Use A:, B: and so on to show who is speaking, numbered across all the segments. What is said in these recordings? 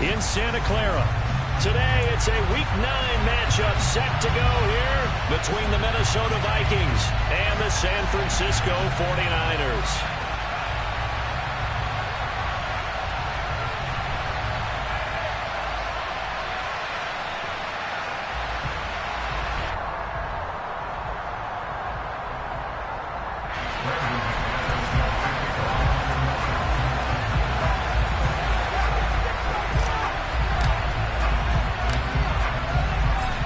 A: in Santa Clara. Today, it's a Week 9 matchup set to go here between the Minnesota Vikings and the San Francisco 49ers.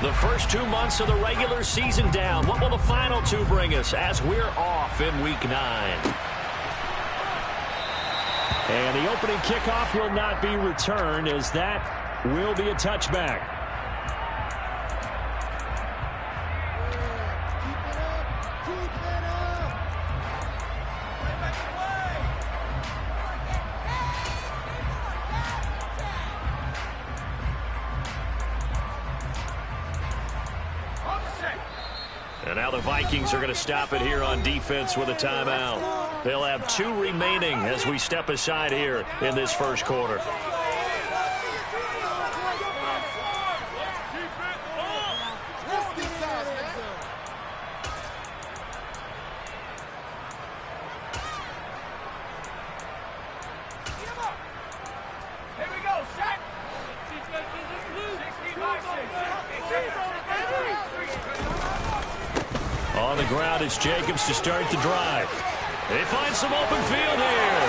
A: The first 2 months of the regular season down. What will the final 2 bring us as we're off in Week 9? And the opening kickoff will not be returned, as that will be a touchback. And now the Vikings are going to stop it here on defense with a timeout. They'll have 2 remaining as we step aside here in this first quarter. On the ground, it's Jacobs to start the drive. They find some open field here.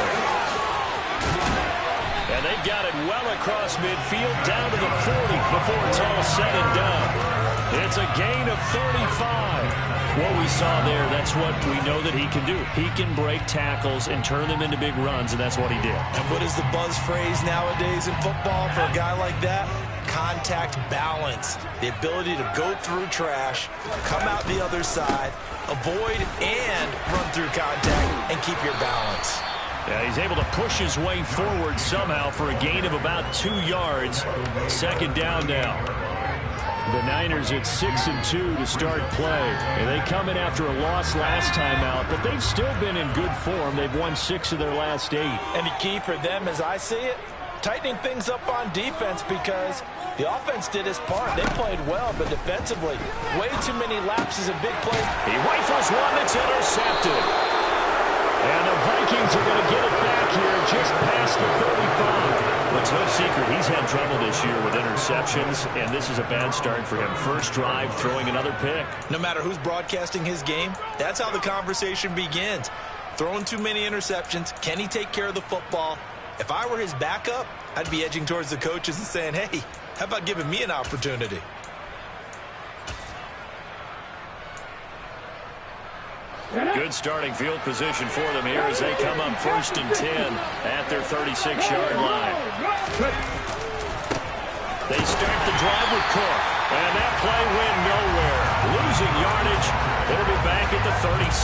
A: And they've got it well across midfield down to the 40 before it's all said and done. It's a gain of 35. What we saw there, that's what we know that he can do. He can break tackles and turn them into big runs, and that's what he did.
B: And what is the buzz phrase nowadays in football for a guy like that? Contact balance. The ability to go through trash, come out the other side, avoid and run through contact, and keep your balance.
A: Yeah, he's able to push his way forward somehow for a gain of about 2 yards. Second down now. The Niners at 6-2 to start play. And they come in after a loss last time out, but they've still been in good form. They've won 6 of their last 8.
B: And the key for them, as I see it, tightening things up on defense, because the offense did its part. They played well, but defensively, way too many lapses of big plays.
A: He rifles one that's intercepted. And the Vikings are going to get it back here just past the 35. But it's no secret he's had trouble this year with interceptions, and this is a bad start for him. First drive, throwing another pick.
B: No matter who's broadcasting his game, that's how the conversation begins. Throwing too many interceptions. Can he take care of the football? If I were his backup, I'd be edging towards the coaches and saying, hey, how about giving me an opportunity?
A: Good starting field position for them here as they come up 1st and 10 at their 36-yard line. They start the drive with Cook, and that play went nowhere. Losing yardage, it'll be back at the 36.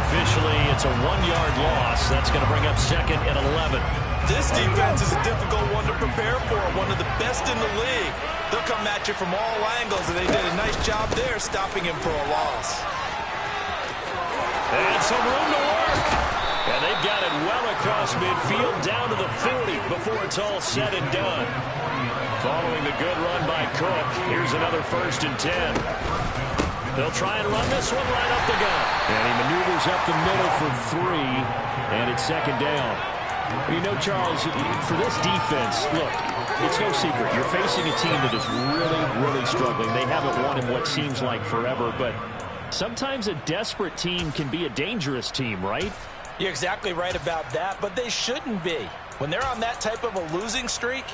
A: Officially, it's a 1-yard loss. That's going to bring up 2nd and 11.
B: This defense is a difficult one to prepare for, one of the best in the league. They'll come at you from all angles, and they did a nice job there stopping him for a loss.
A: And some room to work. And they've got it well across midfield down to the 40 before it's all said and done. Following the good run by Cook, here's another 1st and 10. They'll try and run this one right up the gut. And he maneuvers up the middle for 3, and it's 2nd down. You know, Charles, for this defense, look, it's no secret. You're facing a team that is really, really struggling. They haven't won in what seems like forever, but sometimes a desperate team can be a dangerous team, right?
B: You're exactly right about that, but they shouldn't be. When they're on that type of a losing streak,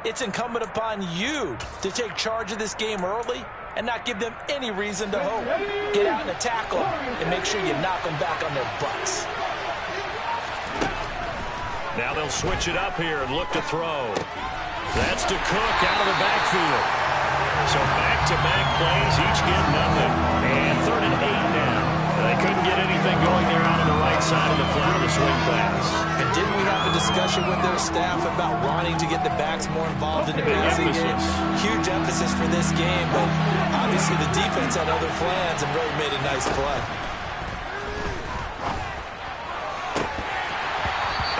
B: it's incumbent upon you to take charge of this game early and not give them any reason to hope. Get out and tackle them and make sure you knock them back on their butts.
A: Now they'll switch it up here and look to throw. That's to Cook out of the backfield. So back-to-back plays, each get nothing. And 3rd and 8 now. They couldn't get anything going there out on the right side of the flat of the swing pass.
B: And didn't we have a discussion with their staff about wanting to get the backs more involved in the passing game? Huge emphasis for this game, but obviously the defense had other plans and really made a nice play.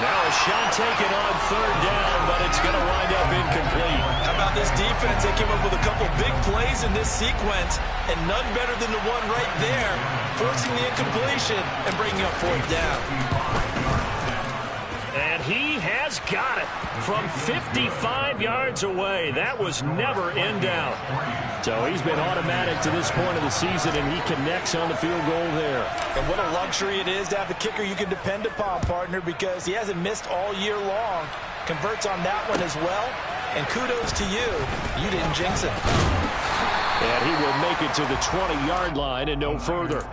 A: Now a shot taken on 3rd down, but it's going to run
B: defense, they came up with a couple big plays in this sequence, and none better than the one right there, forcing the incompletion and bringing up fourth down.
A: And he has got it from 55 yards away. That was never in doubt. So he's been automatic to this point of the season, and he connects on the field goal there.
B: And what a luxury it is to have a kicker you can depend upon, partner, because he hasn't missed all year long. Converts on that one as well. And kudos to you. You didn't jinx him.
A: And he will make it to the 20-yard line and no further.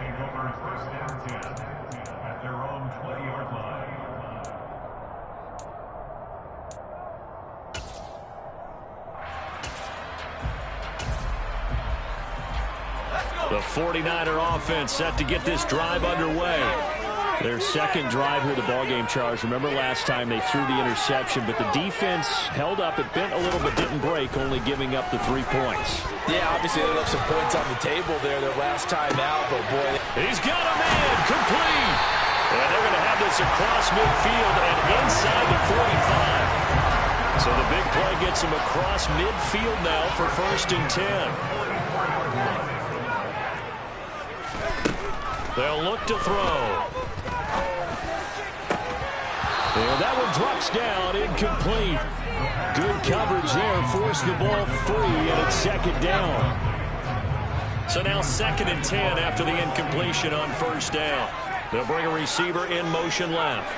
A: The 49er offense set to get this drive underway. Their second drive here, the ballgame charge. Remember last time they threw the interception, but the defense held up. It bent a little but didn't break, only giving up the 3 points.
B: Yeah, obviously they left some points on the table there their last time out, but boy.
A: He's got a man, complete. And they're going to have this across midfield and inside the 45. So the big play gets him across midfield now for 1st and 10. They'll look to throw. And that one drops down, incomplete. Good coverage there, forced the ball free, and it's 2nd down. So now 2nd and 10 after the incompletion on 1st down. They'll bring a receiver in motion left.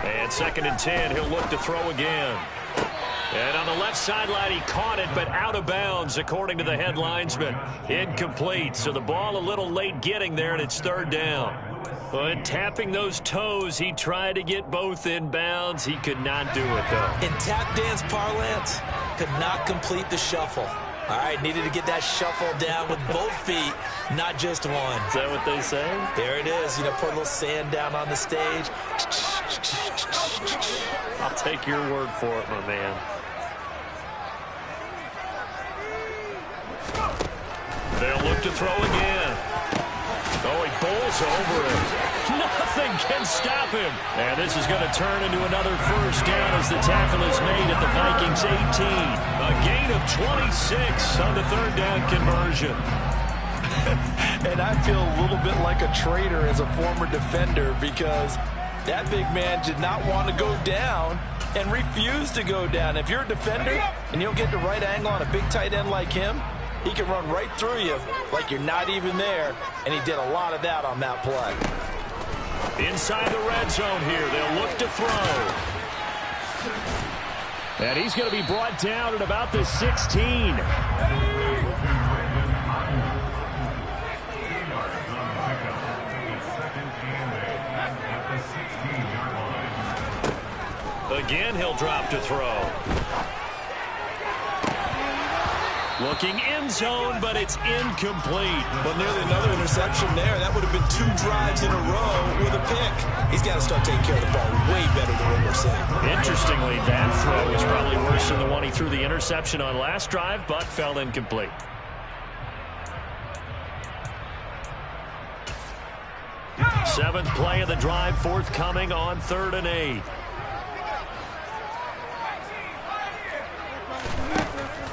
A: And 2nd and 10, he'll look to throw again. And on the left sideline, he caught it, but out of bounds, according to the head linesman. Incomplete, so the ball a little late getting there, and it's 3rd down. But tapping those toes, he tried to get both in bounds. He could not do it, though.
B: In tap dance parlance, could not complete the shuffle. All right, needed to get that shuffle down with both feet, not just one.
A: Is that what they say?
B: There it is. You know, put a little sand down on the stage.
A: I'll take your word for it, my man. They'll look to throw again. Oh, he bowls over it. Nothing can stop him. And this is going to turn into another 1st down as the tackle is made at the Vikings 18. A gain of 26 on the 3rd down conversion.
B: And I feel a little bit like a traitor as a former defender because that big man did not want to go down and refused to go down. If you're a defender and you don't get the right angle on a big tight end like him, he can run right through you like you're not even there, and he did a lot of that on that play.
A: Inside the red zone here, they'll look to throw. And he's going to be brought down at about the 16. Again, he'll drop to throw. Looking end zone, but it's incomplete.
B: Well, nearly another interception there. That would have been 2 drives in a row with a pick. He's got to start taking care of the ball way better than what we're seeing.
A: Interestingly, that throw was probably worse than the one he threw the interception on last drive, but fell incomplete. Seventh play of the drive forthcoming on 3rd and 8.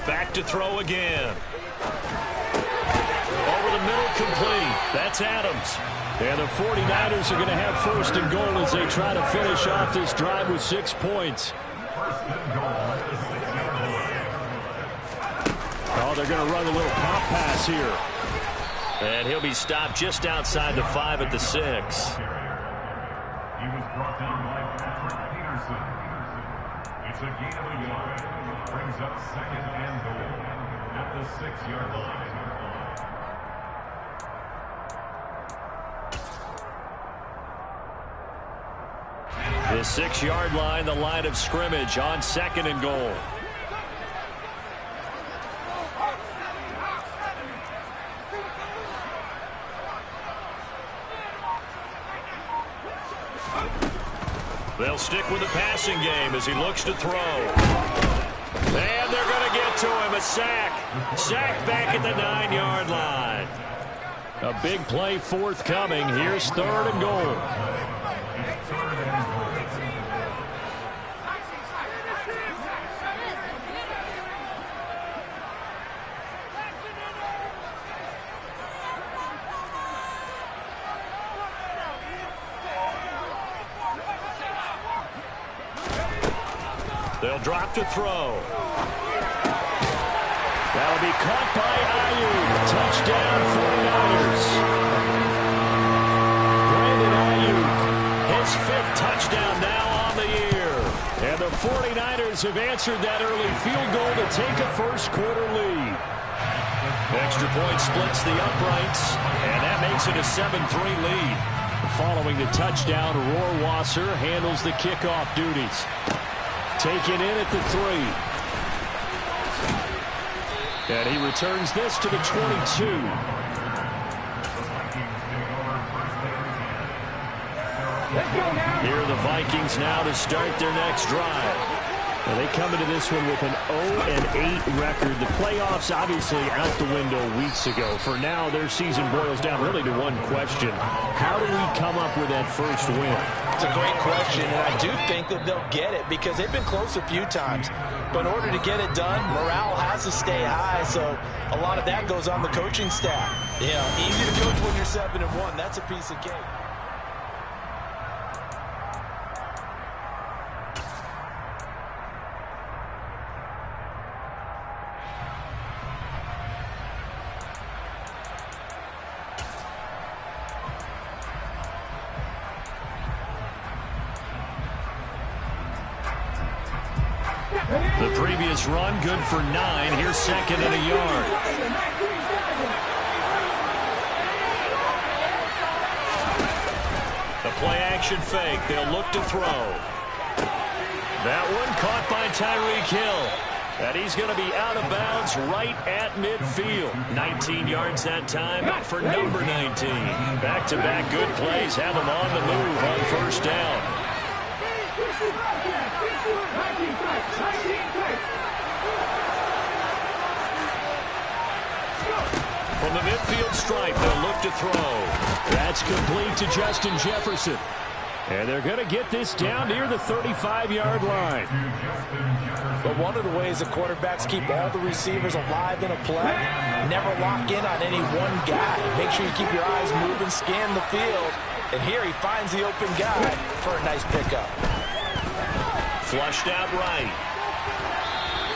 A: Back to throw again. Over the middle, complete. That's Adams. And the 49ers are going to have 1st and goal as they try to finish off this drive with 6 points. Oh, they're going to run a little pop pass here. And he'll be stopped just outside the 5 at the 6.
C: He was brought down by Patrick Peterson. It's a gain of a yard. Brings up 2nd and goal at the 6-yard line.
A: The 6-yard line, the line of scrimmage on 2nd and goal. They'll stick with the passing game as he looks to throw. And they're going to get to him. A sack. Sack back at the 9-yard line. A big play forthcoming. Here's 3rd and goal. They'll drop to throw. That'll be caught by Ayuk. Touchdown 49ers. Brandon Ayuk, his 5th touchdown now on the year. And the 49ers have answered that early field goal to take a first-quarter lead. Extra point splits the uprights, and that makes it a 7-3 lead. Following the touchdown, Rohrwasser handles the kickoff duties. Taken in at the 3. And he returns this to the 22. Here are the Vikings now to start their next drive. Well, they come into this one with an 0-8 record. The playoffs obviously out the window weeks ago. For now, their season boils down really to one question. How do we come up with that first win?
B: It's a great question, and I do think that they'll get it because they've been close a few times. But in order to get it done, morale has to stay high, so a lot of that goes on the coaching staff. Yeah, easy to coach when you're 7-1. That's a piece of cake.
A: The previous run, good for 9. Here's 2nd and a yard. The play-action fake. They'll look to throw. That one caught by Tyreek Hill. And he's going to be out of bounds right at midfield. 19 yards that time for number 19. Back-to-back good plays have him on the move on first down. From the midfield stripe, they'll look to throw. That's complete to Justin Jefferson. And they're going to get this down near the 35-yard line.
B: But one of the ways the quarterbacks keep all the receivers alive in a play, never lock in on any one guy. Make sure you keep your eyes moving, scan the field. And here he finds the open guy for a nice pickup.
A: Flushed out right.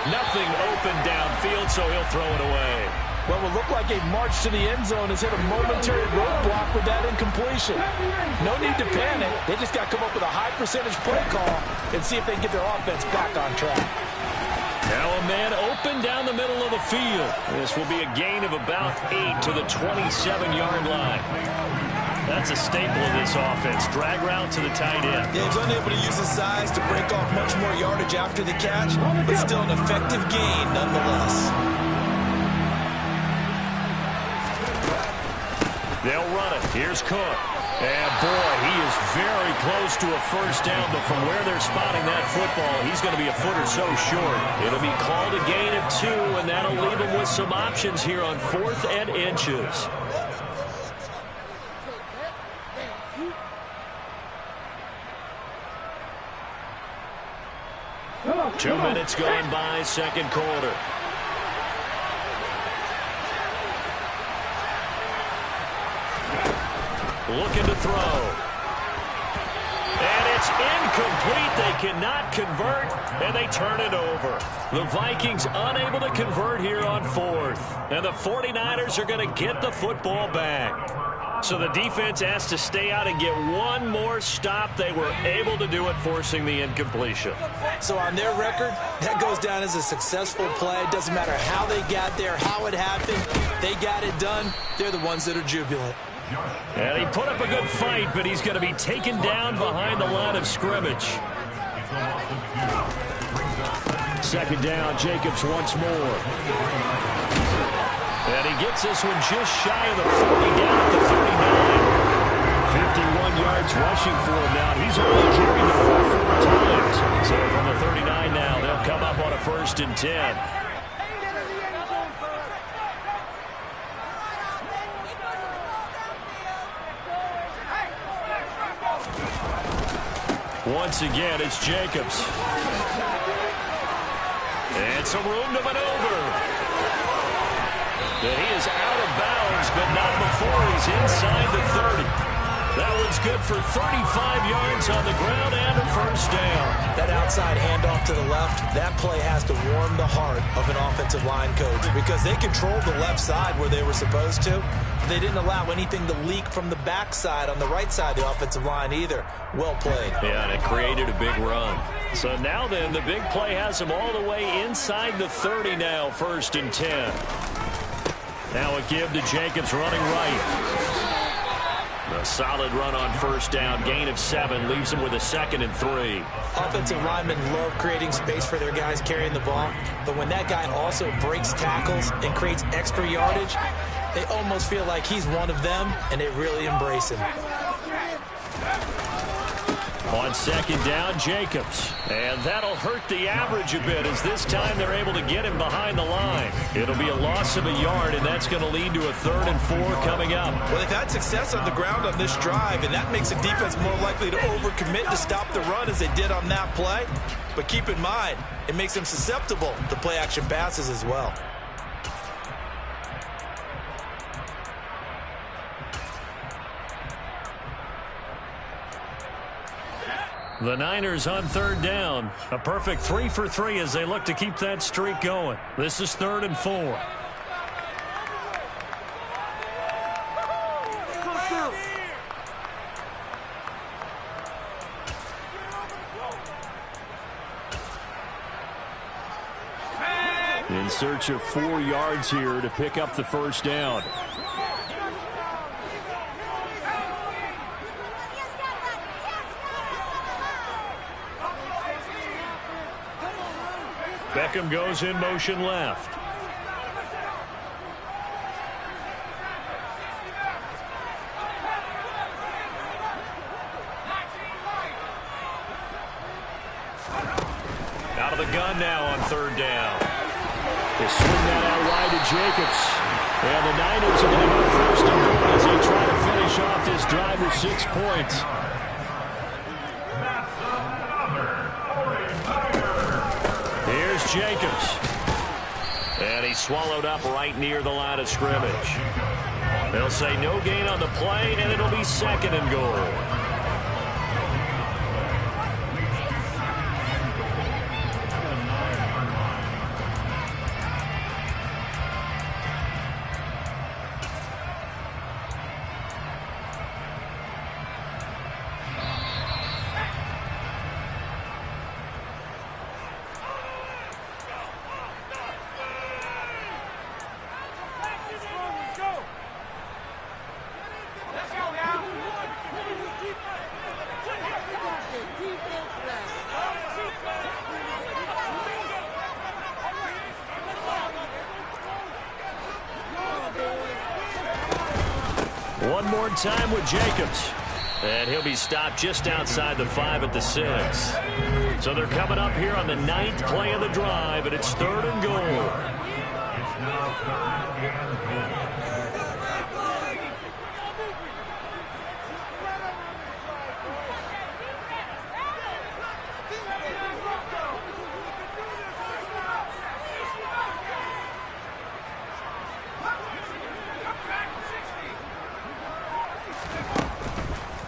A: Nothing open downfield, so he'll throw it away.
B: Well, it will look like a march to the end zone has hit a momentary roadblock with that incompletion. No need to panic. They just got to come up with a high percentage play call and see if they can get their offense back on track.
A: Now a man open down the middle of the field. This will be a gain of about 8 to the 27-yard line. That's a staple of this offense. Drag route to the tight end.
B: Yeah, he's unable to use his size to break off much more yardage after the catch, but still an effective gain nonetheless.
A: They'll run it. Here's Cook. And, boy, he is very close to a first down, but from where they're spotting that football, he's going to be a foot or so short. It'll be called a gain of 2, and that'll leave him with some options here on 4th and inches. Two minutes gone by, second quarter. Looking to throw. And it's incomplete. They cannot convert, and they turn it over. The Vikings unable to convert here on 4th. And the 49ers are going to get the football back. So the defense has to stay out and get one more stop. They were able to do it, forcing the incompletion.
B: So on their record, that goes down as a successful play. It doesn't matter how they got there, how it happened. They got it done. They're the ones that are jubilant.
A: And he put up a good fight, but he's going to be taken down behind the line of scrimmage. Second down, Jacobs once more. And he gets this one just shy of the 40, down at the 39. 51 yards rushing for him now. He's only carried the ball 4 times. So from the 39 now, they'll come up on a 1st and 10. Once again, it's Jacobs. And some room to maneuver. And he is out of bounds, but not before he's inside the 30. That one's good for 35 yards on the ground and a first down.
B: That outside handoff to the left, that play has to warm the heart of an offensive line coach because they controlled the left side where they were supposed to. They didn't allow anything to leak from the backside on the right side of the offensive line either. Well played.
A: Yeah, and it created a big run. So now then, the big play has them all the way inside the 30 now, 1st and 10. Now a give to Jacobs running right. A solid run on 1st down. Gain of 7 leaves him with a 2nd and 3.
B: Offensive linemen love creating space for their guys carrying the ball. But when that guy also breaks tackles and creates extra yardage, they almost feel like he's one of them, and they really embrace him.
A: On 2nd down, Jacobs. And that'll hurt the average a bit as this time they're able to get him behind the line. It'll be a loss of a yard, and that's going to lead to a 3rd and 4 coming up.
B: Well, they've had success on the ground on this drive, and that makes the defense more likely to overcommit to stop the run as they did on that play. But keep in mind, it makes them susceptible to play-action passes as well.
A: The Niners on 3rd down. A perfect 3 for 3 as they look to keep that streak going. This is 3rd and 4. In search of 4 yards here to pick up the 1st down. Beckham goes in motion left. Out of the gun now on 3rd down. They swing that out wide to Jacobs. And the Niners are going to go 1st and goal as they try to finish off this drive with 6 points. Here's Jacobs. And he's swallowed up right near the line of scrimmage. They'll say no gain on the play, and it'll be 2nd and goal. One more time with Jacobs. And he'll be stopped just outside the 5 at the 6. So they're coming up here on the 9th play of the drive, and it's 3rd and goal.
C: It's now 3rd and goal.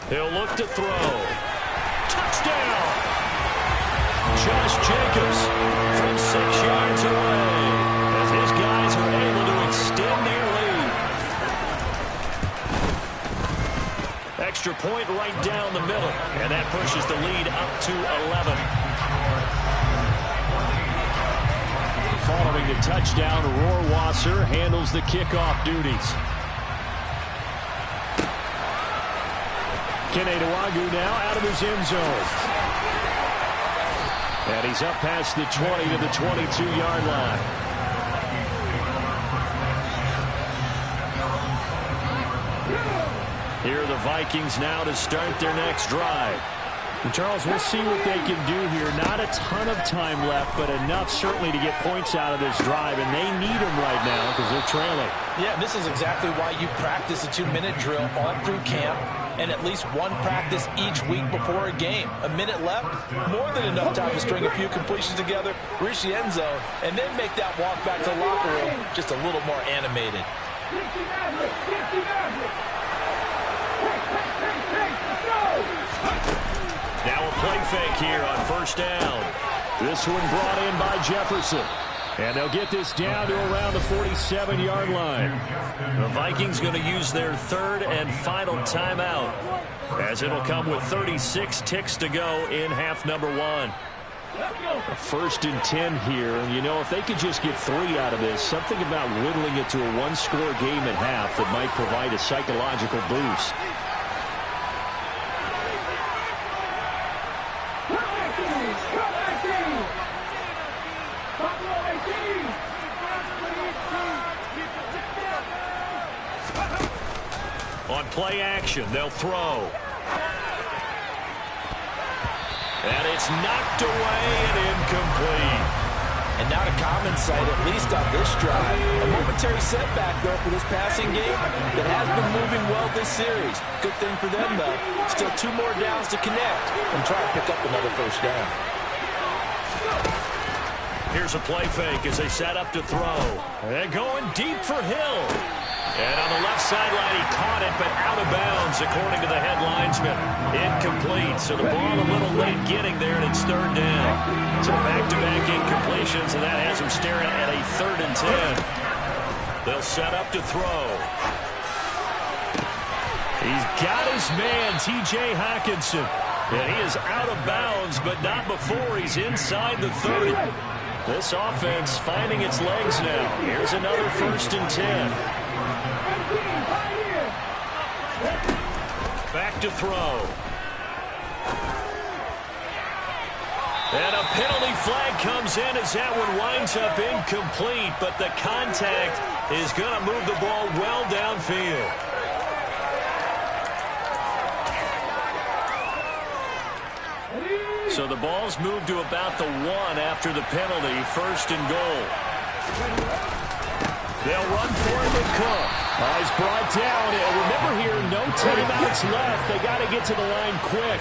A: He'll look to throw. Touchdown! Josh Jacobs from 6 yards away as his guys are able to extend their lead. Extra point right down the middle, and that pushes the lead up to 11. Following the touchdown, Rohrwasser handles the kickoff duties. Keneduagu now out of his end zone. And he's up past the 20 to the 22-yard line. Here are the Vikings now to start their next drive. And Charles, we'll see what they can do here. Not a ton of time left, but enough certainly to get points out of this drive. And they need them right now because they're trailing.
B: Yeah, this is exactly why you practice a 2-minute drill all through camp and at least one practice each week before a game. A minute left, more than enough time to string a few completions together, reach the end zone, and then make that walk back to the locker room just a little more animated.
A: fake here on first down. This one brought in by Jefferson. And they'll get this down to around the 47-yard line. The Vikings going to use their third and final timeout, as it'll come with 36 ticks to go in half number one. A 1st and 10 here. And, you know, if they could just get 3 out of this, something about whittling it to a one-score game at half that might provide a psychological boost. On play action, they'll throw. And it's knocked away and incomplete.
B: And not a common sight, at least on this drive. A momentary setback, though, for this passing game that has been moving well this series. Good thing for them, though. Still 2 more downs to connect and try to pick up another first down.
A: Here's a play fake as they set up to throw. And going deep for Hill. And on the left sideline, he caught it, but out of bounds, according to the head linesman. Incomplete, so the ball a little late getting there, and it's 3rd down. So back-to-back incompletions, and that has him staring at a 3rd and 10. They'll set up to throw. He's got his man, T.J. Hockenson. And he is out of bounds, but not before he's inside the 30. This offense finding its legs now. Here's another 1st and 10. Back to throw. And a penalty flag comes in as that one winds up incomplete, but the contact is going to move the ball well downfield. So the ball's moved to about the 1 after the penalty, 1st and goal. They'll run for it with Cook. He's brought down. And remember here, no timeouts left. They got to get to the line quick.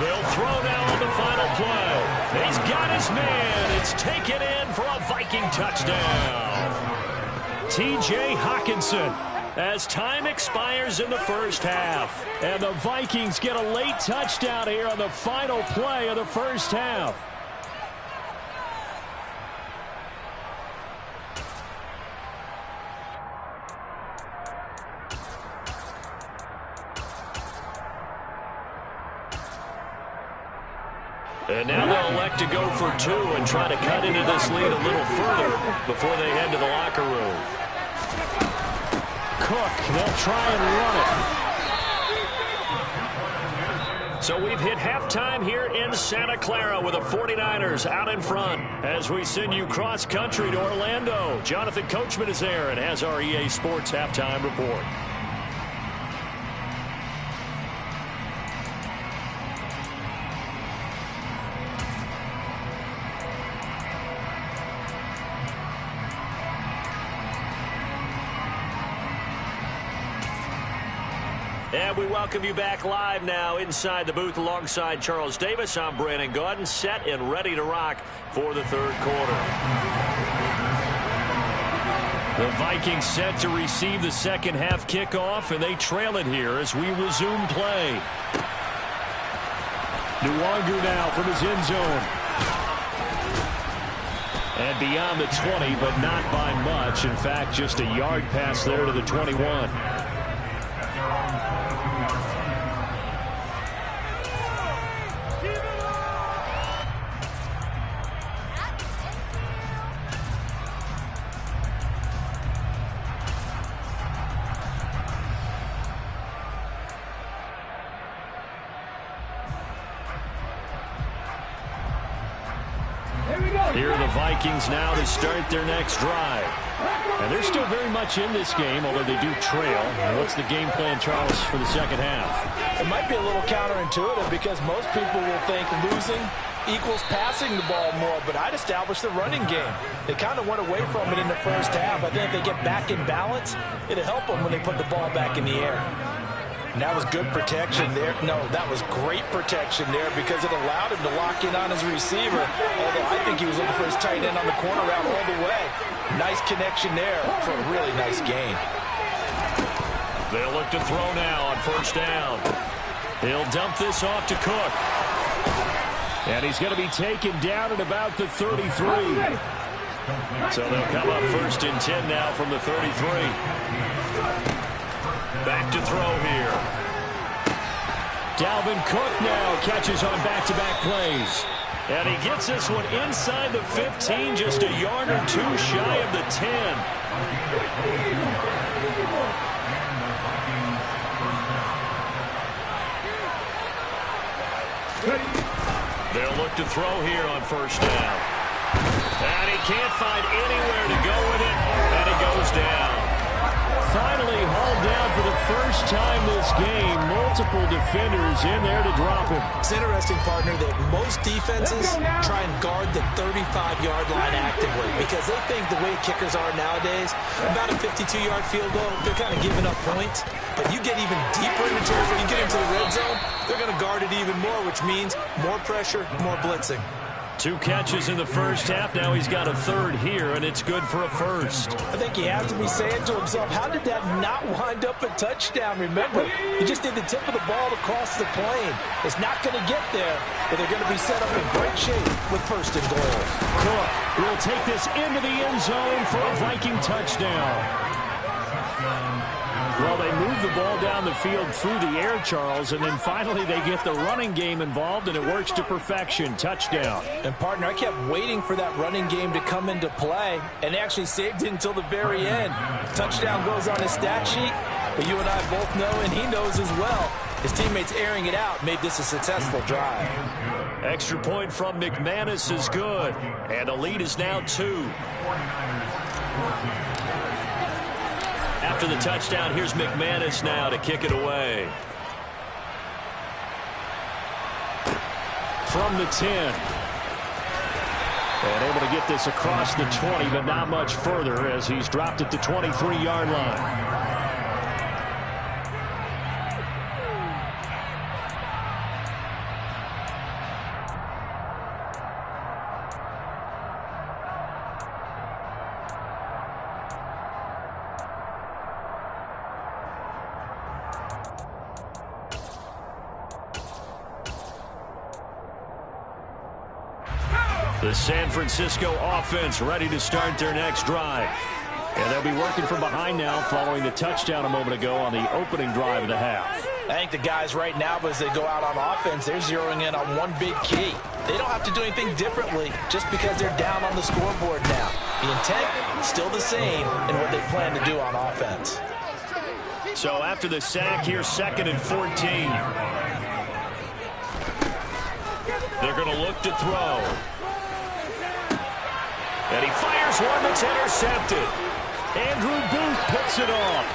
A: They'll throw now on the final play. He's got his man. It's taken in for a Viking touchdown. T.J. Hockenson, as time expires in the first half. And the Vikings get a late touchdown here on the final play of the first half. And now they'll elect to go for 2 and try to cut into this lead a little further before they head to the locker room. Cook, they'll try and run it. So we've hit halftime here in Santa Clara with the 49ers out in front as we send you cross-country to Orlando. Jonathan Coachman is there and has our EA Sports halftime report. And we welcome you back live now inside the booth alongside Charles Davis. I'm Brandon Gaudin, set and ready to rock for the 3rd quarter. The Vikings set to receive the second half kickoff, and they trail it here as we resume play. Nwangu now from his end zone. And beyond the 20, but not by much. In fact, just a yard pass there to the 21. Here are the Vikings now to start their next drive. And they're still very much in this game, although they do trail. And what's the game plan, Charles, for the second half?
B: It might be a little counterintuitive because most people will think losing equals passing the ball more, but I'd establish the running game. They kind of went away from it in the first half. I think if they get back in balance, it'll help them when they put the ball back in the air. And that was good protection there. No, that was great protection there because it allowed him to lock in on his receiver. Although I think he was looking for his tight end on the corner route all the way. Nice connection there for a really nice gain.
A: They'll look to throw now on first down. He'll dump this off to Cook. And he's going to be taken down at about the 33. So they'll come up 1st and 10 now from the 33. Back to throw here. Dalvin Cook now catches on back-to-back plays. And he gets this one inside the 15, just a yard or two shy of the 10. They'll look to throw here on 1st down. And he can't find anywhere to go with it, and it goes down. Finally hauled down for the first time this game. Multiple defenders in there to drop him.
B: It's interesting, partner, that most defenses try and guard the 35-yard line actively because they think the way kickers are nowadays, about a 52-yard field goal, they're kind of giving up points. But you get even deeper into territory, you get into the red zone, they're going to guard it even more, which means more pressure, more blitzing.
A: 2 catches in the first half. Now he's got a 3rd here, and it's good for a 1st.
B: I think he has to be saying to himself, how did that not wind up a touchdown? Remember, you just need the tip of the ball to cross the plane. It's not going to get there, but they're going to be set up in great shape with 1st and goal.
A: Cook will take this into the end zone for a Viking touchdown. Well, they move the ball down the field through the air, Charles, and then finally they get the running game involved, and it works to perfection. Touchdown.
B: And, partner, I kept waiting for that running game to come into play, and actually saved it until the very end. Touchdown goes on his stat sheet, but you and I both know, and he knows as well, his teammates airing it out made this a successful drive.
A: Extra point from McManus is good, and the lead is now 2. After the touchdown, here's McManus now to kick it away. From the 10. And able to get this across the 20, but not much further as he's dropped at the 23-yard line. The San Francisco offense ready to start their next drive. And they'll be working from behind now following the touchdown a moment ago on the opening drive of the half.
B: I think the guys right now, as they go out on offense, they're zeroing in on one big key. They don't have to do anything differently just because they're down on the scoreboard now. The intent still the same in what they plan to do on offense.
A: So after the sack, here's 2nd and 14. They're going to look to throw. And he fires one that's intercepted. Andrew Booth picks it off.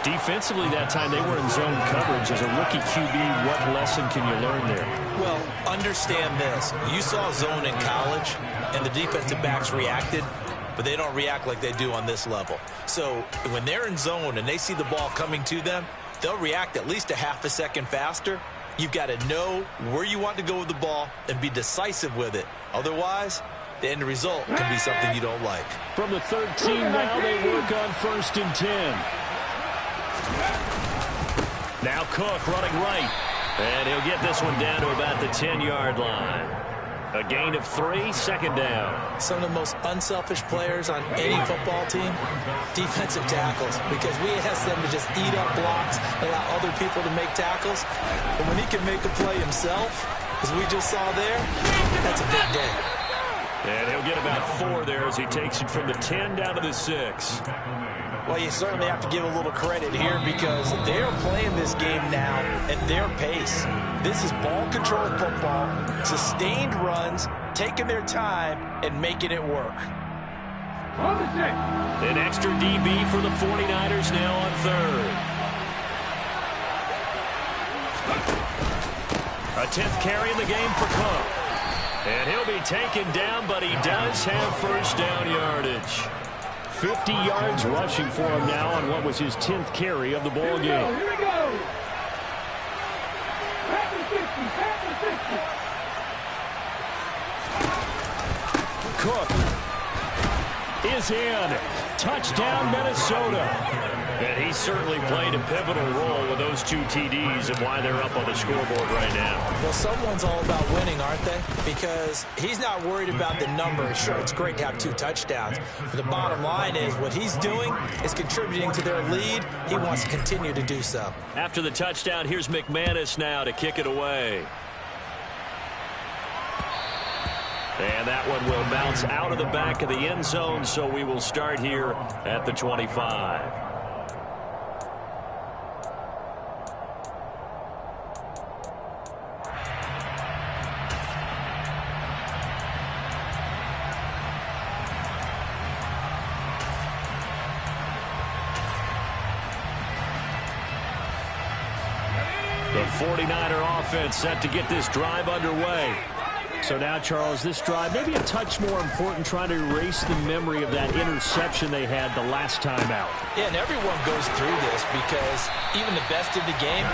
A: Defensively that time, they were in zone coverage. As a rookie QB, what lesson can you learn there?
B: Well, understand this. You saw zone in college, and the defensive backs reacted, but they don't react like they do on this level. So when they're in zone and they see the ball coming to them, they'll react at least a half a second faster. You've got to know where you want to go with the ball and be decisive with it. Otherwise, the end result can be something you don't like.
A: From the 13 now, they work on 1st and 10. Now Cook running right. And he'll get this one down to about the 10-yard line. A gain of 3, 2nd down.
B: Some of the most unselfish players on any football team, defensive tackles, because we ask them to just eat up blocks, allow other people to make tackles. And when he can make a play himself, as we just saw there, that's a big day.
A: And he'll get about 4 there as he takes it from the 10 down to the 6.
B: Well, you certainly have to give a little credit here because they're playing this game now at their pace. This is ball control football, sustained runs, taking their time, and making it work.
A: An extra DB for the 49ers now on 3rd. A 10th carry in the game for Cook. And he'll be taken down, but he does have 1st down yardage. 50 yards rushing for him now on what was his 10th carry of the ball game.
D: Here we go.
A: Cook is in. Touchdown, Minnesota. And he certainly played a pivotal role with those 2 TDs and why they're up on the scoreboard right now.
B: Well, someone's all about winning, aren't they? Because he's not worried about the numbers. Sure, it's great to have 2 touchdowns. But the bottom line is what he's doing is contributing to their lead. He wants to continue to do so.
A: After the touchdown, here's McManus now to kick it away. And that one will bounce out of the back of the end zone, so we will start here at the 25. The 49er offense set to get this drive underway.
D: So now, Charles, this drive maybe a touch more important, trying to erase the memory of that interception they had the last time out.
B: Yeah, and everyone goes through this because even the best in the game,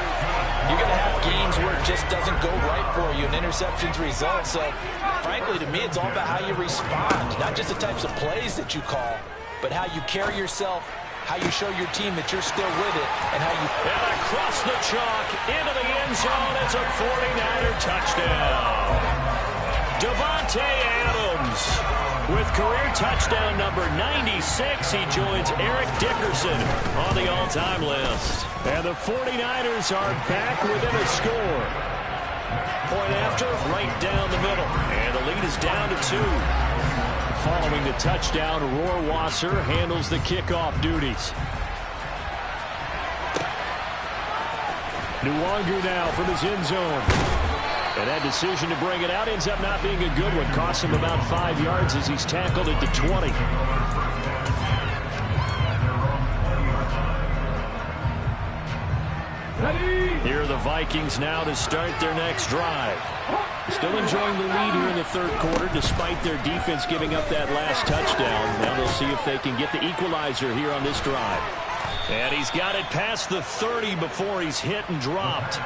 B: you're going to have games where it just doesn't go right for you, and interceptions result. So, frankly, to me, it's all about how you respond, not just the types of plays that you call, but how you carry yourself, how you show your team that you're still with it, and how you...
A: And across the chalk, into the end zone, it's a 49er touchdown. Devontae Adams with career touchdown number 96. He joins Eric Dickerson on the all-time list.
D: And the 49ers are back within a score.
A: Point after, right down the middle. And the lead is down to 2.
D: Following the touchdown, Rohrwasser handles the kickoff duties. Nwangu now from his end zone. And that decision to bring it out ends up not being a good one. Costs him about 5 yards as he's tackled at the 20. Here are the Vikings now to start their next drive. Still enjoying the lead here in the third quarter despite their defense giving up that last touchdown. Now they'll see if they can get the equalizer here on this drive.
A: And he's got it past the 30 before he's hit and dropped.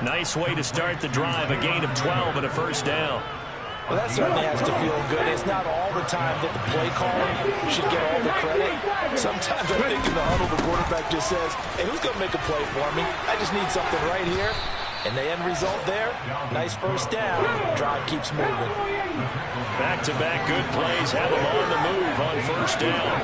A: Nice way to start the drive, a gain of 12 and a first down.
B: Well, that certainly has to feel good. It's not all the time that the play caller should get all the credit. Sometimes I think in the huddle, the quarterback just says, hey, who's going to make a play for me? I just need something right here. And the end result there, nice first down. Drive keeps moving.
A: Back-to-back good plays have them on the move on first down.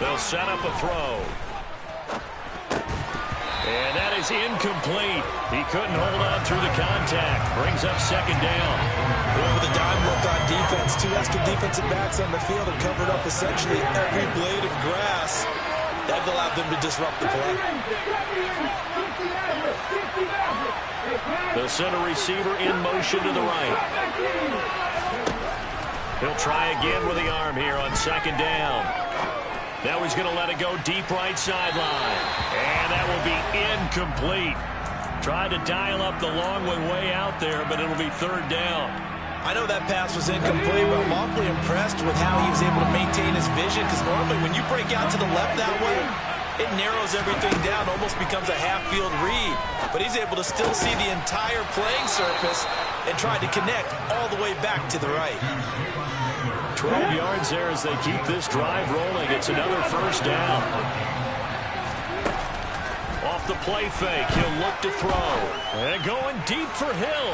A: They'll set up a throw. And that is incomplete. He couldn't hold on through the contact. Brings up second down.
B: Going with a dime look on defense. 2 extra defensive backs on the field have covered up essentially every blade of grass. That allowed them to disrupt the play.
A: The center receiver in motion to the right. He'll try again with the arm here on second down. Now he's going to let it go deep right sideline. And that will be incomplete. Tried to dial up the long one way out there, but it'll be third down.
B: I know that pass was incomplete, but I'm awfully impressed with how he was able to maintain his vision, because normally when you break out to the left that way, it narrows everything down, almost becomes a half-field read. But he's able to still see the entire playing surface and tried to connect all the way back to the right.
A: 12 yards there as they keep this drive rolling. It's another first down. Off the play fake, he'll look to throw. And going deep for Hill.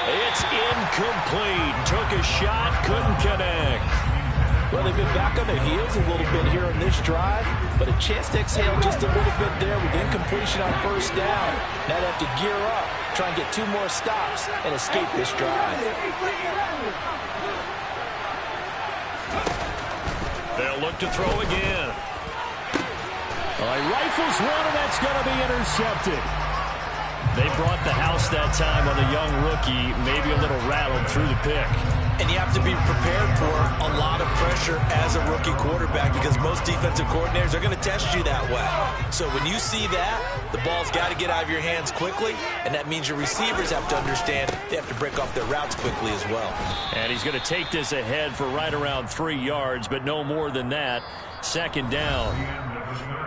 A: It's incomplete. Took a shot, couldn't connect.
B: Well, they've been back on their heels a little bit here in this drive, but a chance to exhale just a little bit there with incompletion on first down. Now they have to gear up, try and get 2 more stops and escape this drive.
A: They'll look to throw again.
D: He rifles one, and that's going to be intercepted.
A: They brought the house that time on the young rookie, maybe a little rattled through the pick.
B: And you have to be prepared for a lot of pressure as a rookie quarterback, because most defensive coordinators are going to test you that way. So when you see that, the ball's got to get out of your hands quickly, and that means your receivers have to understand they have to break off their routes quickly as well.
A: And he's going to take this ahead for right around 3 yards, but no more than that. Second down.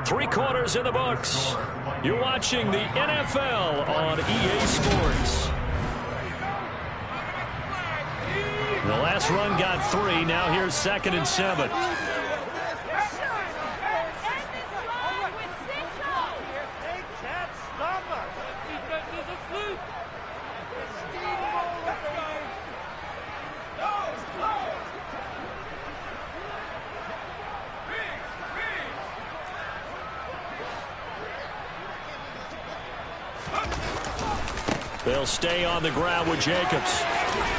A: 3 quarters in the books. You're watching the NFL on EA Sports. last run got 3. Now here's 2nd and 7. They'll stay on the ground with Jacobs.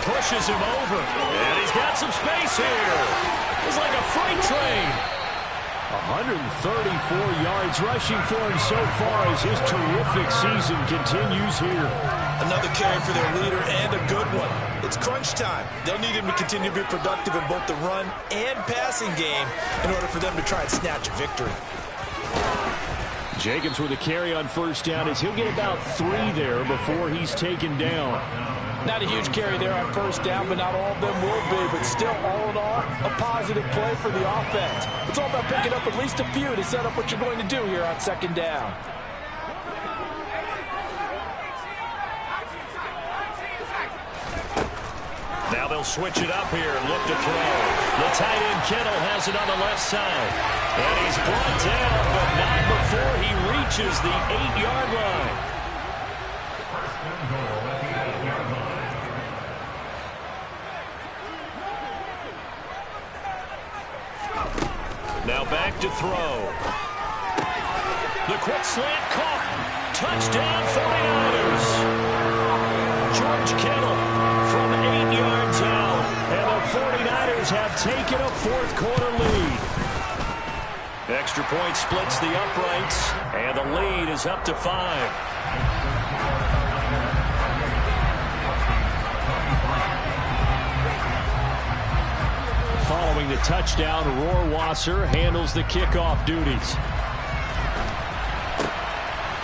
A: Pushes him over. And he's got some space here. It's like a freight train. 134 yards rushing for him so far as his terrific season continues here.
B: Another carry for their leader and a good one. It's crunch time. They'll need him to continue to be productive in both the run and passing game in order for them to try and snatch a victory.
D: Jacobs with a carry on 1st down as he'll get about 3 there before he's taken down.
B: Not a huge carry there on 1st down, but not all of them will be. But still, all in all, a positive play for the offense. It's all about picking up at least a few to set up what you're going to do here on 2nd down.
A: Now they'll switch it up here and look to throw. The tight end Kittle has it on the left side. And he's brought down, but not before he reaches the 8-yard line.
C: First and goal at the 8-yard line.
A: Now back to throw. The quick slant caught. Touchdown 49ers. George Kittle from 8 yards out. And the 49ers have taken a 4th quarter lead. Extra point splits the uprights. And the lead is up to 5.
D: Following the touchdown, Rohrwasser handles the kickoff duties.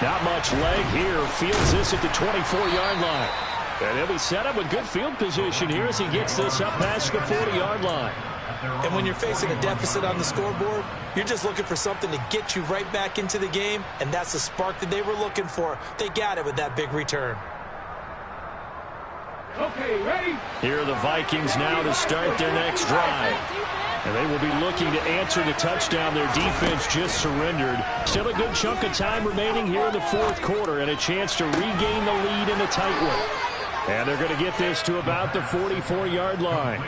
D: Not much leg here. Fields this at the 24-yard line. And he'll be set up with good field position here as he gets this up past the 40-yard line.
B: And when you're facing a deficit on the scoreboard, you're just looking for something to get you right back into the game, and that's the spark that they were looking for. They got it with that big return.
C: Okay, ready?
A: Here are the Vikings now to start their next drive.
D: And they will be looking to answer the touchdown their defense just surrendered. Still a good chunk of time remaining here in the 4th quarter and a chance to regain the lead in a tight one. And they're going to get this to about the 44-yard line.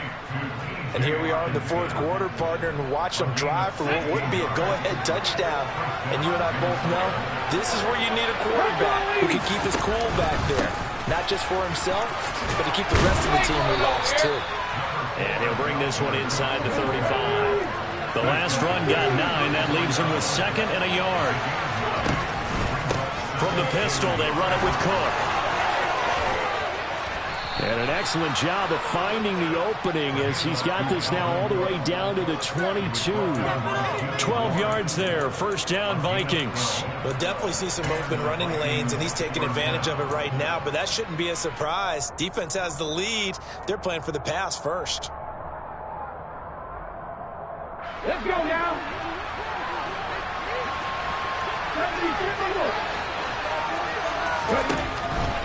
B: And here we are in the 4th quarter, partner, and watch them drive for what would be a go-ahead touchdown. And you and I both know this is where you need a quarterback who can keep his cool back there. Not just for himself, but to keep the rest of the team relaxed, too.
A: And he'll bring this one inside the 35. The last run got 9. That leaves him with 2nd and a yard. From the pistol, they run it with Cook.
D: And an excellent job of finding the opening as he's got this now all the way down to the 22.
A: 12 yards there. 1st down, Vikings.
B: We'll definitely see some open running lanes, and he's taking advantage of it right now, but that shouldn't be a surprise. Defense has the lead. They're playing for the pass first.
C: Let's go now.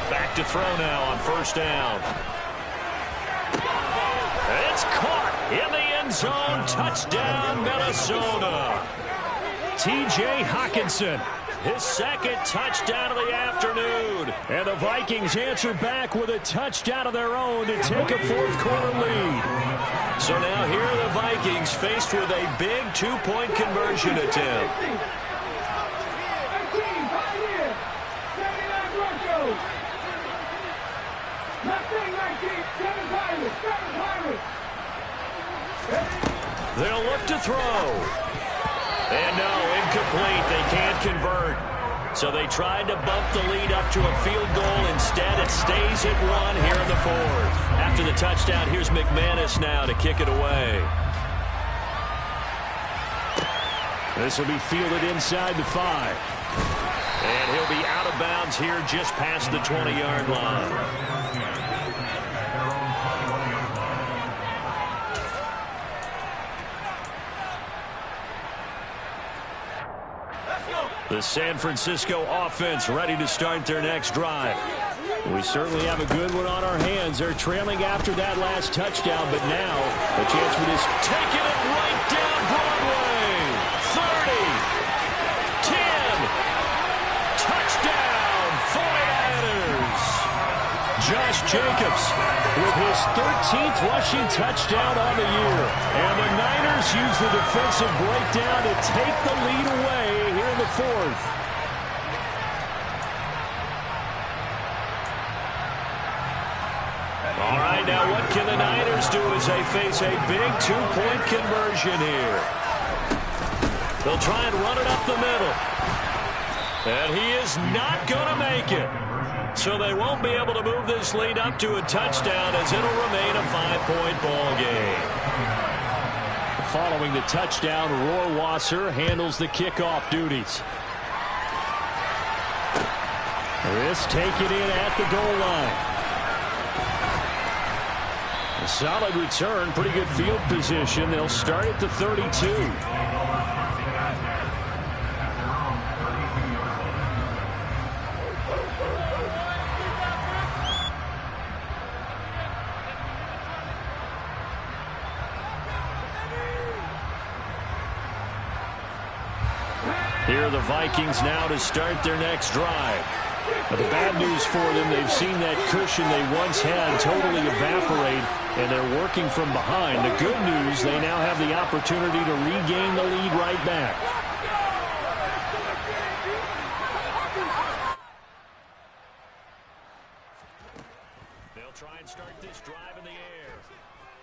A: Back to throw now on 1st down. It's caught in the end zone. Touchdown, Minnesota. T.J. Hockenson, his 2nd touchdown of the afternoon. And the Vikings answer back with a touchdown of their own to take a 4th quarter lead. So now here are the Vikings faced with a big 2-point conversion attempt. They'll look to throw. And no, incomplete. They can't convert. So they tried to bump the lead up to a field goal. Instead, it stays at 1 here in the 4th. After the touchdown, here's McManus now to kick it away.
D: This will be fielded inside the 5.
A: And he'll be out of bounds here just past the 20-yard line. The San Francisco offense ready to start their next drive.
D: We certainly have a good one on our hands. They're trailing after that last touchdown, but now a chance for this.
A: Taking it right down Broadway. 30. 10. Touchdown, 49ers. Josh Jacobs with his 13th rushing touchdown on the year. And the Niners use the defensive breakdown to take the lead away here in the fourth. All right, now what can the Niners do as they face a big two-point conversion here? They'll try and run it up the middle. And he is not going to make it. So they won't be able to move this lead up to a touchdown as it'll remain a 5-point ball game.
D: Following the touchdown, Rohrwasser handles the kickoff duties. This taken in at the goal line. A solid return, pretty good field position. They'll start at the 32. Here are the Vikings now to start their next drive. But the bad news for them, they've seen that cushion they once had totally evaporate, and they're working from behind. The good news, they now have the opportunity to regain the lead right back.
A: They'll try and start this drive in the air.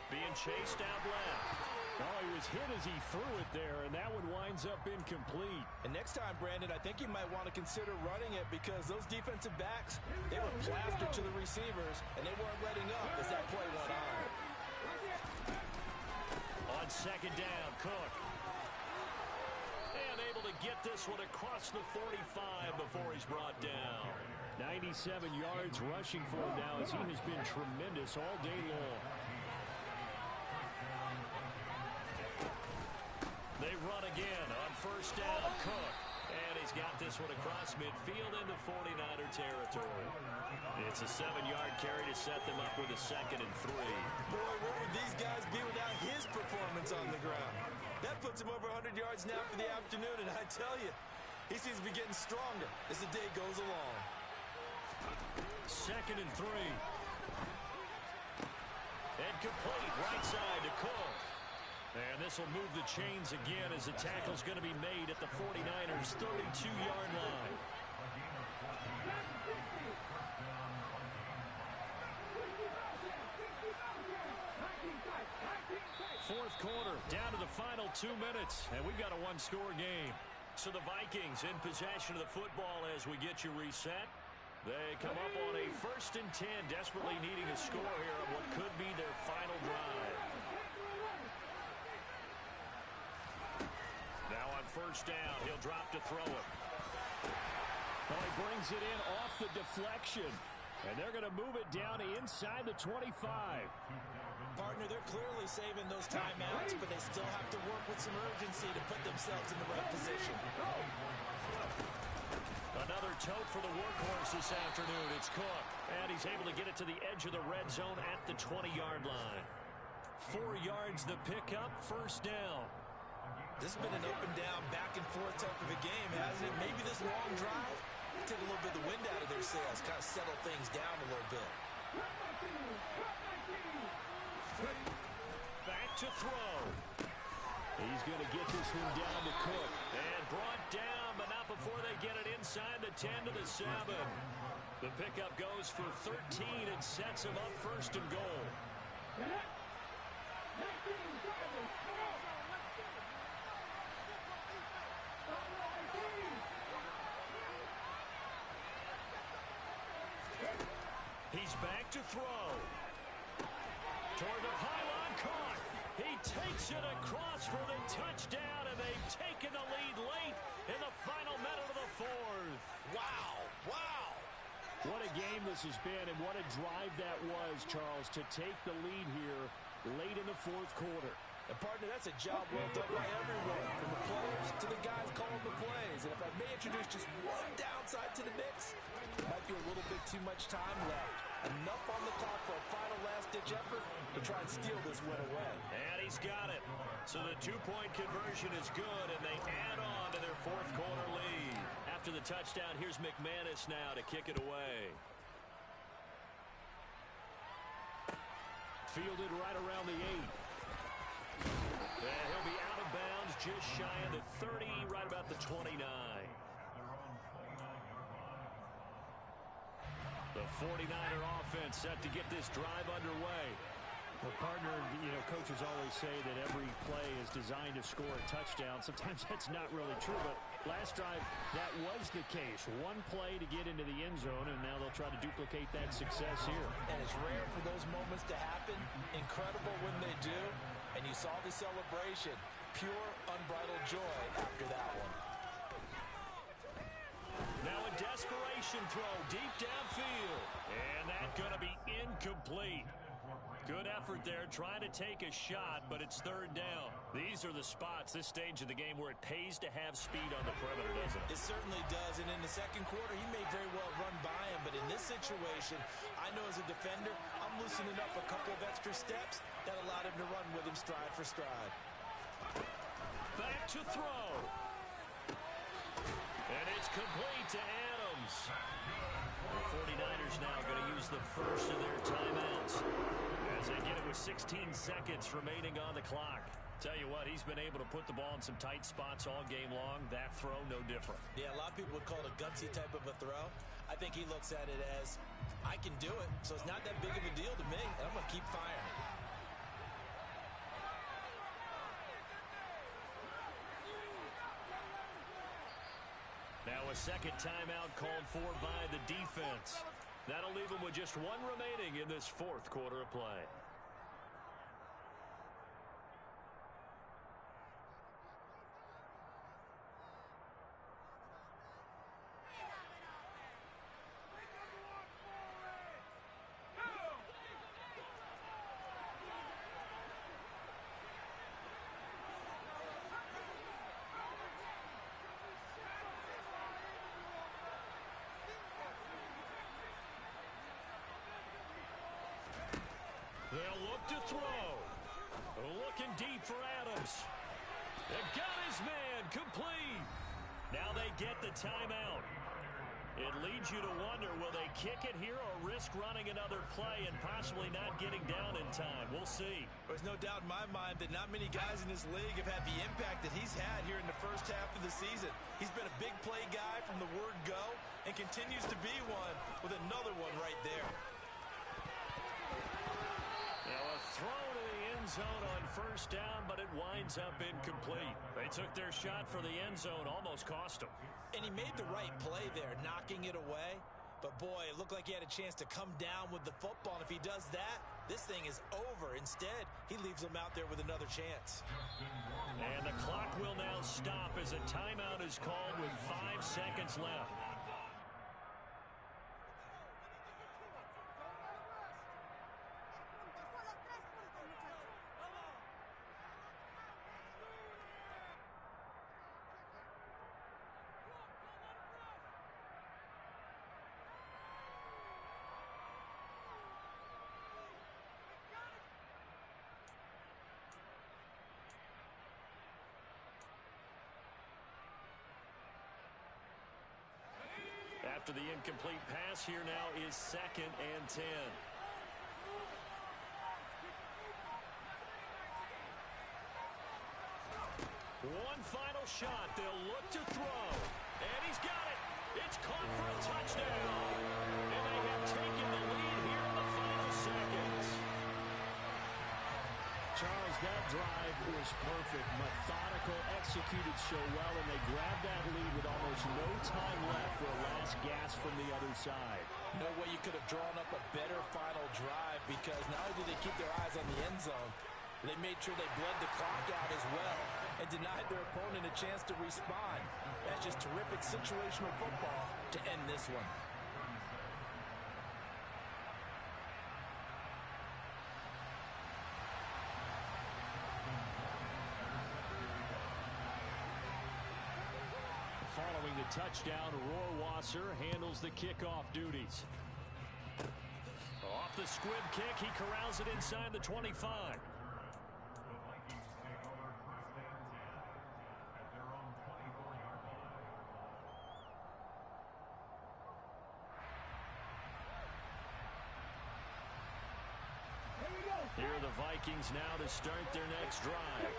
A: Being chased out left.
D: Oh, he was hit as he threw it there, and that one winds up incomplete.
B: And next time, Brandon, I think you might want to consider running it because those defensive backs, they were plastered to the receivers, and they weren't letting up as that play went on.
A: On second down, Cook. And able to get this one across the 45 before he's brought down.
D: 97 yards rushing for him now as he has been tremendous all day long.
A: They run again on first down, Cook. And he's got this one across midfield into 49er territory. It's a 7-yard carry to set them up with a 2nd and 3.
B: Boy, what would these guys be without his performance on the ground? That puts him over 100 yards now for the afternoon, and I tell you, he seems to be getting stronger as the day goes along.
A: 2nd and 3. And complete right side to Cook. And this will move the chains again as the tackle's going to be made at the 49ers' 32-yard line. Fourth quarter, down to the final 2 minutes, and we've got a one-score game. So the Vikings in possession of the football as we get you reset. They come up on a 1st and 10, desperately needing a score here on what could be their final drive. Now on first down, he'll drop to throw it.
D: Well, he brings it in off the deflection. And they're going to move it down inside the 25.
B: Partner, they're clearly saving those timeouts, but they still have to work with some urgency to put themselves in the right position.
A: Another tote for the workhorse this afternoon. It's Cook. And he's able to get it to the edge of the red zone at the 20-yard line. 4 yards the pickup, first down.
B: This has been an up and down, back and forth type of a game, hasn't it? Maybe this long drive take a little bit of the wind out of their sails, kind of settle things down a little bit.
A: Back to throw.
D: He's going to get this one down to Cook.
A: And brought down, but not before they get it inside the 10 to the 7. The pickup goes for 13 and sets him up 1st and goal. He's back to throw. Toward the pylon, caught. He takes it across for the touchdown, and they've taken the lead late in the final minute of the 4th.
B: Wow, wow.
D: What a game this has been, and what a drive that was, Charles, to take the lead here late in the 4th quarter.
B: And, partner, that's a job well done by everyone, from the players to the guys calling the plays. And if I may introduce just one downside to the mix, might be a little bit too much time left. Enough on the clock for a final last-ditch effort to try and steal this win away.
A: And he's got it. So the two-point conversion is good, and they add on to their fourth-quarter lead. After the touchdown, here's McManus now to kick it away. Fielded right around the 8. And he'll be out of bounds just shy of the 30, right about the 29. The 49er offense set to get this drive underway.
D: Well, partner, coaches always say that every play is designed to score a touchdown. Sometimes that's not really true, but last drive, that was the case. One play to get into the end zone, and now they'll try to duplicate that success here.
B: And it's rare for those moments to happen. Incredible when they do. And you saw the celebration. Pure, unbridled joy after that one.
A: Now a desperation throw deep downfield. And that's going to be incomplete. Good effort there, trying to take a shot, but it's third down. These are the spots, this stage of the game, where it pays to have speed on the perimeter, doesn't it?
B: It certainly does, and in the second quarter, he may very well run by him, but in this situation, I know as a defender, I'm loosening up a couple of extra steps that allowed him to run with him stride for stride.
A: Back to throw. And it's complete to Adams. The 49ers now going to use the first of their timeouts as they get it with 16 seconds remaining on the clock. Tell you what, he's been able to put the ball in some tight spots all game long. That throw, no different.
B: Yeah, a lot of people would call it a gutsy type of a throw. I think he looks at it as, I can do it, so it's not that big of a deal to me, and I'm going to keep firing.
A: Now a second timeout called for by the defense. That'll leave them with just one remaining in this fourth quarter of play. They'll look to throw. Looking deep for Adams. They got his man complete. Now they get the timeout. It leads you to wonder, will they kick it here or risk running another play and possibly not getting down in time? We'll see.
B: There's no doubt in my mind that not many guys in this league have had the impact that he's had here in the first half of the season. He's been a big play guy from the word go and continues to be one with another one right there.
A: Now a throw to the end zone on first down, but it winds up incomplete. They took their shot for the end zone, almost cost them.
B: And he made the right play there, knocking it away. But, boy, it looked like he had a chance to come down with the football. And if he does that, this thing is over. Instead, he leaves him out there with another chance.
A: And the clock will now stop as a timeout is called with 5 seconds left. After the incomplete pass, here now is 2nd and 10. One final shot. They'll look to throw. And he's got it. It's caught for a touchdown. And they have taken the lead here in the final seconds.
D: Charles, that drive was perfect. Methodical, executed so well, and they grabbed that lead with almost no time left for a last gasp from the other side.
B: No way you could have drawn up a better final drive, because not only did they keep their eyes on the end zone, they made sure they bled the clock out as well and denied their opponent a chance to respond. That's just terrific situational football to end this one.
D: the touchdown. Rohrwasser handles the kickoff duties.
A: Off the squib kick, he corrals it inside the 25.
C: The Vikings take over first and 10 at their own 24-yard line.
A: Here are the Vikings now to start their next drive.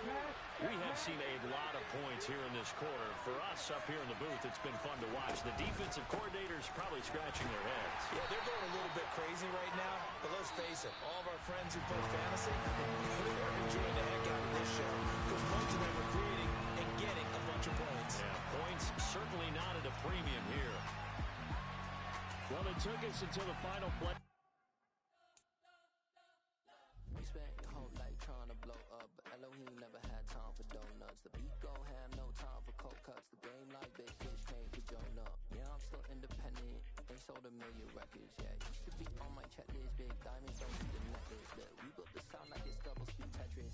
A: We have seen a lot of points here in this quarter. For us up here in the booth, it's been fun to watch. The defensive coordinators probably scratching their heads.
B: Yeah, they're going a little bit crazy right now, but let's face it, all of our friends who play fantasy, they're enjoying the heck out of this show because most of them are creating and getting a bunch of points.
A: Yeah, points certainly not at a premium here.
D: Well, it took us until the final play.
E: We spent your whole life trying to blow up, but Elohim never had time for donuts. The beat go ham, no time for cold cuts. The game like big fish came for Jonah. Yeah, I'm still independent. They sold 1 million records, yeah. Used to be on my checklist, big